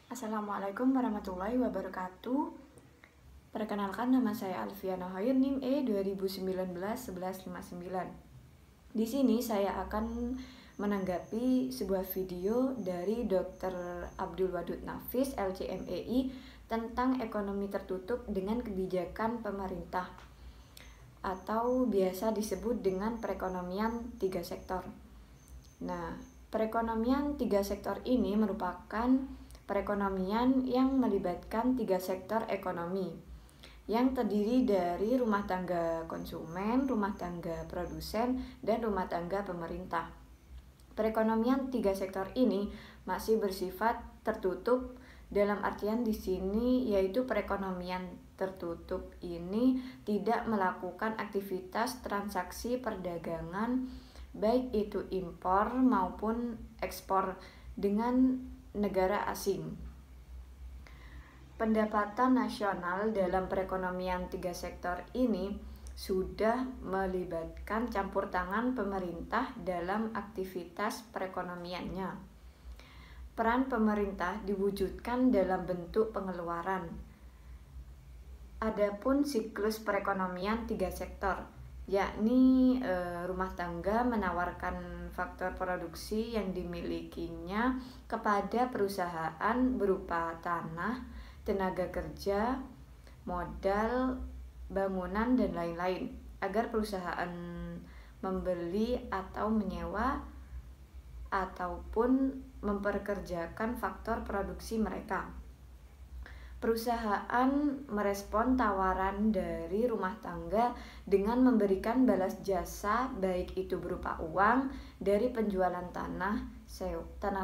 Assalamualaikum warahmatullahi wabarakatuh. Perkenalkan, nama saya Alfiana Hoyer, NIM E 2019-1159. Di sini saya akan menanggapi sebuah video dari Dr. Abdul Wadud Nafis, LCMEI, tentang ekonomi tertutup dengan kebijakan pemerintah, atau biasa disebut dengan perekonomian tiga sektor. Nah, perekonomian tiga sektor ini merupakan perekonomian yang melibatkan tiga sektor ekonomi yang terdiri dari rumah tangga konsumen, rumah tangga produsen, dan rumah tangga pemerintah. Perekonomian tiga sektor ini masih bersifat tertutup, dalam artian di sini yaitu perekonomian tertutup ini tidak melakukan aktivitas transaksi perdagangan baik itu impor maupun ekspor dengan negara asing. Pendapatan nasional dalam perekonomian tiga sektor ini sudah melibatkan campur tangan pemerintah dalam aktivitas perekonomiannya. Peran pemerintah diwujudkan dalam bentuk pengeluaran. Adapun siklus perekonomian tiga sektor, yakni rumah tangga menawarkan faktor produksi yang dimilikinya kepada perusahaan berupa tanah, tenaga kerja, modal, bangunan, dan lain-lain, agar perusahaan membeli atau menyewa ataupun memperkerjakan faktor produksi mereka. Perusahaan merespon tawaran dari rumah tangga dengan memberikan balas jasa, baik itu berupa uang dari penjualan tanah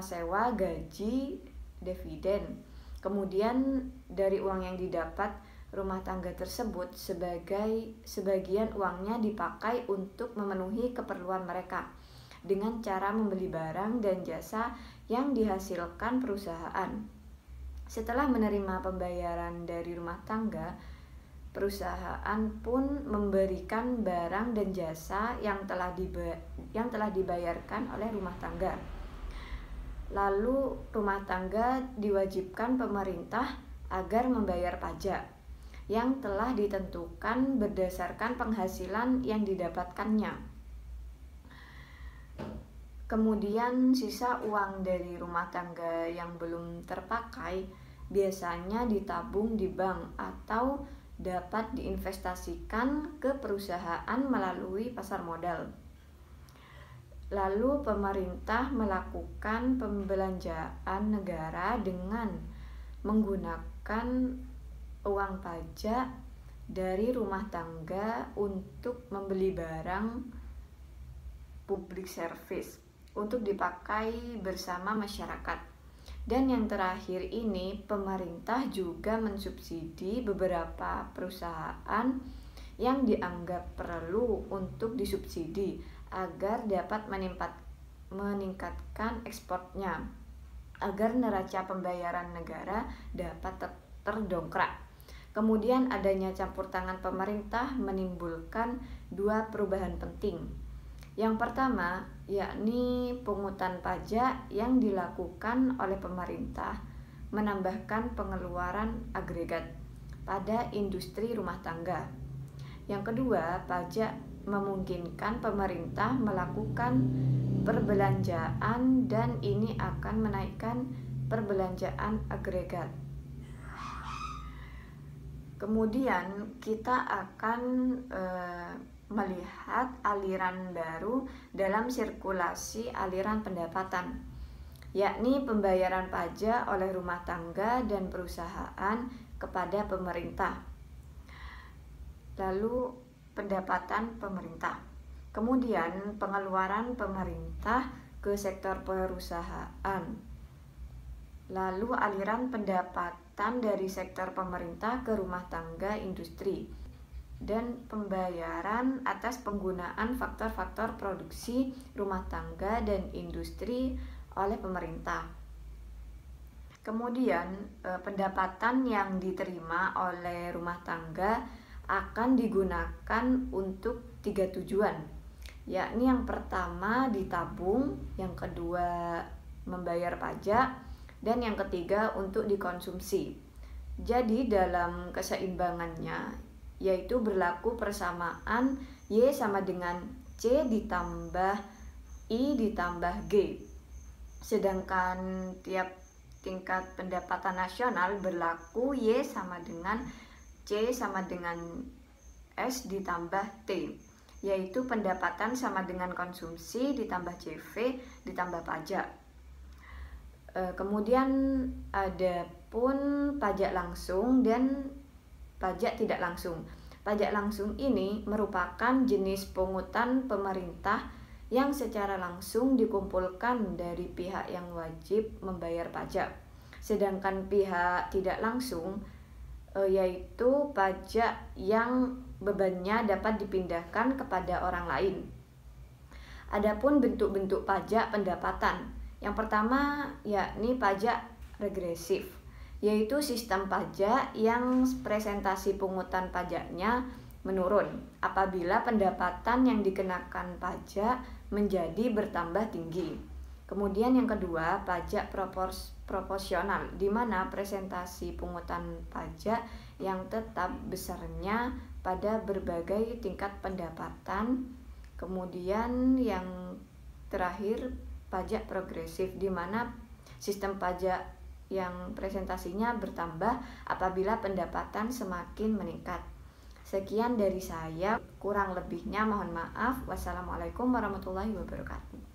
sewa, gaji, dividen. Kemudian dari uang yang didapat rumah tangga tersebut, sebagian uangnya dipakai untuk memenuhi keperluan mereka dengan cara membeli barang dan jasa yang dihasilkan perusahaan. Setelah menerima pembayaran dari rumah tangga, perusahaan pun memberikan barang dan jasa yang telah dibayarkan oleh rumah tangga. Lalu rumah tangga diwajibkan pemerintah agar membayar pajak yang telah ditentukan berdasarkan penghasilan yang didapatkannya. Kemudian sisa uang dari rumah tangga yang belum terpakai biasanya ditabung di bank atau dapat diinvestasikan ke perusahaan melalui pasar modal. Lalu pemerintah melakukan pembelanjaan negara dengan menggunakan uang pajak dari rumah tangga untuk membeli barang public service untuk dipakai bersama masyarakat. Dan yang terakhir ini, pemerintah juga mensubsidi beberapa perusahaan yang dianggap perlu untuk disubsidi agar dapat meningkatkan ekspornya, agar neraca pembayaran negara dapat terdongkrak. Kemudian adanya campur tangan pemerintah menimbulkan dua perubahan penting. Yang pertama, yakni pungutan pajak yang dilakukan oleh pemerintah menambahkan pengeluaran agregat pada industri rumah tangga. Yang kedua, pajak memungkinkan pemerintah melakukan perbelanjaan dan ini akan menaikkan perbelanjaan agregat. Kemudian kita akan melihat aliran baru dalam sirkulasi aliran pendapatan, yakni pembayaran pajak oleh rumah tangga dan perusahaan kepada pemerintah. Lalu pendapatan pemerintah. Kemudian pengeluaran pemerintah ke sektor perusahaan. Lalu aliran pendapatan dari sektor pemerintah ke rumah tangga industri. Dan pembayaran atas penggunaan faktor-faktor produksi rumah tangga dan industri oleh pemerintah. Kemudian pendapatan yang diterima oleh rumah tangga akan digunakan untuk tiga tujuan, yakni yang pertama ditabung, yang kedua membayar pajak, dan yang ketiga untuk dikonsumsi. Jadi dalam keseimbangannya yaitu berlaku persamaan Y sama dengan C ditambah I ditambah G. Sedangkan tiap tingkat pendapatan nasional berlaku Y sama dengan C sama dengan S ditambah T, yaitu pendapatan sama dengan konsumsi ditambah CV ditambah pajak. Kemudian ada pun pajak langsung dan pajak tidak langsung. Pajak langsung ini merupakan jenis pungutan pemerintah yang secara langsung dikumpulkan dari pihak yang wajib membayar pajak. Sedangkan pihak tidak langsung yaitu pajak yang bebannya dapat dipindahkan kepada orang lain. Adapun bentuk-bentuk pajak pendapatan, yang pertama yakni pajak regresif, yaitu sistem pajak yang presentasi pungutan pajaknya menurun apabila pendapatan yang dikenakan pajak menjadi bertambah tinggi. Kemudian yang kedua, pajak proporsional, di mana presentasi pungutan pajak yang tetap besarnya pada berbagai tingkat pendapatan. Kemudian yang terakhir, pajak progresif, di mana sistem pajak yang presentasinya bertambah apabila pendapatan semakin meningkat. Sekian dari saya, kurang lebihnya mohon maaf. Wassalamualaikum warahmatullahi wabarakatuh.